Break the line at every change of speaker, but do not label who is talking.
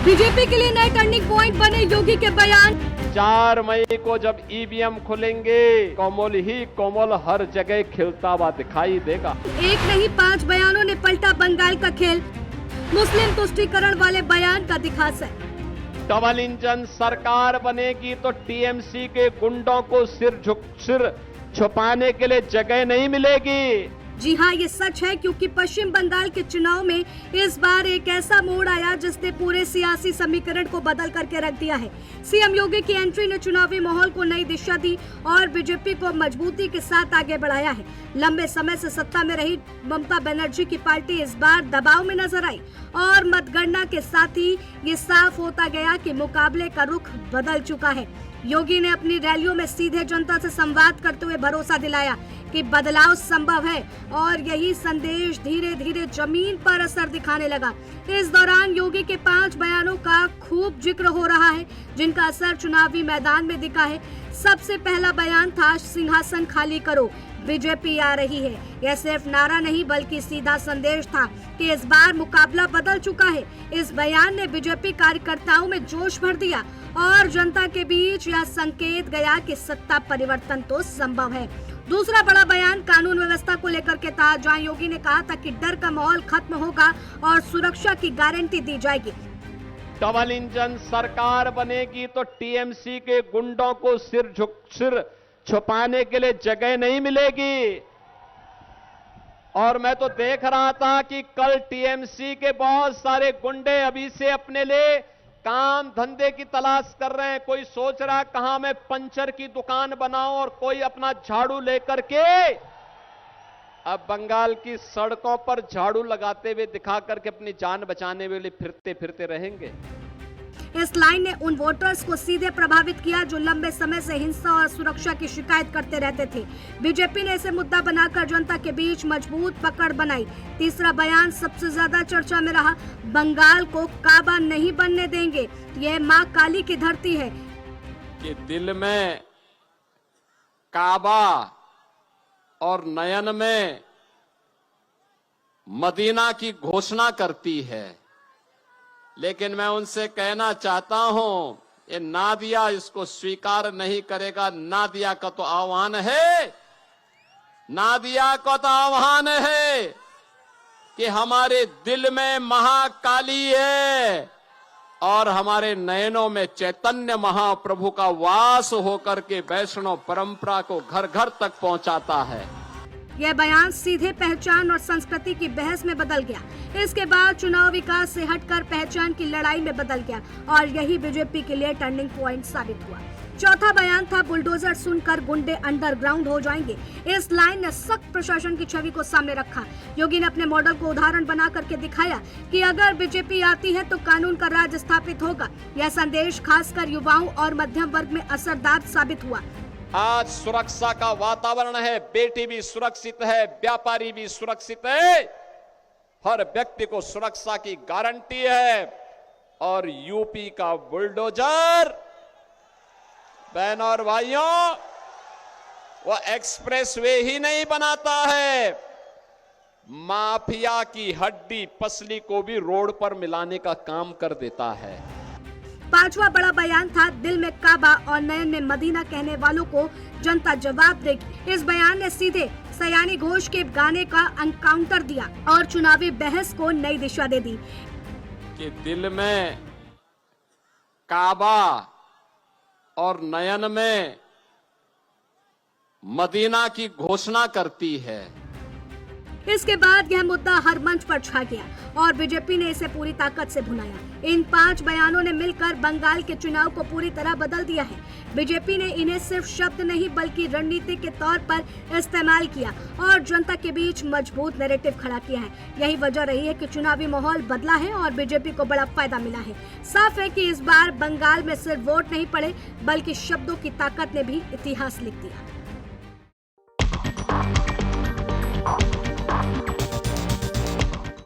BJP के लिए नए टर्निंग पॉइंट बने योगी के बयान।
4 मई को जब ईवीएम खुलेंगे, कोमल ही कोमल हर जगह खिलता हुआ दिखाई देगा।
एक नहीं 5 बयानों ने पलटा बंगाल का खेल। मुस्लिम तुष्टीकरण वाले बयान का दिखा असर।
डबल इंजन सरकार बनेगी तो टीएमसी के गुंडों को सिर छुपाने के लिए जगह नहीं मिलेगी।
जी हाँ, ये सच है, क्योंकि पश्चिम बंगाल के चुनाव में इस बार एक ऐसा मोड़ आया जिसने पूरे सियासी समीकरण को बदल करके रख दिया है। सीएम योगी की एंट्री ने चुनावी माहौल को नई दिशा दी और बीजेपी को मजबूती के साथ आगे बढ़ाया है। लंबे समय से सत्ता में रही ममता बनर्जी की पार्टी इस बार दबाव में नजर आई और मतगणना के साथ ही ये साफ होता गया कि मुकाबले का रुख बदल चुका है। योगी ने अपनी रैलियों में सीधे जनता से संवाद करते हुए भरोसा दिलाया कि बदलाव संभव है और यही संदेश धीरे धीरे जमीन पर असर दिखाने लगा। इस दौरान योगी के 5 बयानों का खूब जिक्र हो रहा है, जिनका असर चुनावी मैदान में दिखा है। सबसे पहला बयान था, सिंहासन खाली करो, बीजेपी आ रही है। यह सिर्फ नारा नहीं बल्कि सीधा संदेश था कि इस बार मुकाबला बदल चुका है। इस बयान ने बीजेपी कार्यकर्ताओं में जोश भर दिया और जनता के बीच यह संकेत गया कि सत्ता परिवर्तन तो संभव है। दूसरा बड़ा बयान कानून व्यवस्था को लेकर के था, जहां योगी ने कहा था कि डर का माहौल खत्म होगा और सुरक्षा की गारंटी दी जाएगी।
डबल इंजन सरकार बनेगी तो टीएमसी के गुंडों को सिर छुपाने के लिए जगह नहीं मिलेगी। और मैं तो देख रहा था कि कल टीएमसी के बहुत सारे गुंडे अभी से अपने लिए काम धंधे की तलाश कर रहे हैं। कोई सोच रहा है कहां मैं पंचर की दुकान बनाऊं और कोई अपना झाड़ू लेकर के अब बंगाल की सड़कों पर झाड़ू लगाते हुए दिखा करके अपनी जान बचाने के लिए फिरते फिरते रहेंगे।
इस लाइन ने उन वोटर्स को सीधे प्रभावित किया जो लंबे समय से हिंसा और सुरक्षा की शिकायत करते रहते थे। बीजेपी ने इसे मुद्दा बनाकर जनता के बीच मजबूत पकड़ बनाई। तीसरा बयान सबसे ज्यादा चर्चा में रहा, बंगाल को काबा नहीं बनने देंगे, यह मां काली की धरती है।
कि दिल में काबा और नयन में मदीना की घोषणा करती है, लेकिन मैं उनसे कहना चाहता हूं, ये नादिया इसको स्वीकार नहीं करेगा। नादिया का तो आह्वान है, नादिया का तो आह्वान है कि हमारे दिल में महाकाली है और हमारे नयनों में चैतन्य महाप्रभु का वास होकर के वैष्णव परंपरा को घर घर तक पहुंचाता है।
यह बयान सीधे पहचान और संस्कृति की बहस में बदल गया। इसके बाद चुनाव विकास से हटकर पहचान की लड़ाई में बदल गया और यही बीजेपी के लिए टर्निंग पॉइंट साबित हुआ। चौथा बयान था, बुलडोजर सुनकर गुंडे अंडरग्राउंड हो जाएंगे। इस लाइन ने सख्त प्रशासन की छवि को सामने रखा। योगी ने अपने मॉडल को उदाहरण बना करके दिखाया कि अगर बीजेपी आती है तो कानून का राज स्थापित होगा। यह संदेश खासकर युवाओं और मध्यम वर्ग में असरदार साबित हुआ।
आज सुरक्षा का वातावरण है, बेटी भी सुरक्षित है, व्यापारी भी सुरक्षित है, हर व्यक्ति को सुरक्षा की गारंटी है। और यूपी का बुलडोजर बहनों और भाइयों, वो एक्सप्रेसवे ही नहीं बनाता है, माफिया की हड्डी पसली को भी रोड पर मिलाने का काम कर देता है।
पांचवा बड़ा बयान था, दिल में काबा और नयन में मदीना कहने वालों को जनता जवाब देगी। इस बयान ने सीधे सयानी घोष के गाने का एनकाउंटर दिया और चुनावी बहस को नई दिशा दे दी।
कि दिल में काबा और नयन में मदीना की घोषणा करती है।
इसके बाद यह मुद्दा हर मंच पर छा गया और बीजेपी ने इसे पूरी ताकत से भुनाया। इन 5 बयानों ने मिलकर बंगाल के चुनाव को पूरी तरह बदल दिया है। बीजेपी ने इन्हें सिर्फ शब्द नहीं बल्कि रणनीति के तौर पर इस्तेमाल किया और जनता के बीच मजबूत नैरेटिव खड़ा किया है। यही वजह रही है कि चुनावी माहौल बदला है और बीजेपी को बड़ा फायदा मिला है। साफ है कि इस बार बंगाल में सिर्फ वोट नहीं पड़े बल्कि शब्दों की ताकत ने भी इतिहास लिख दिया।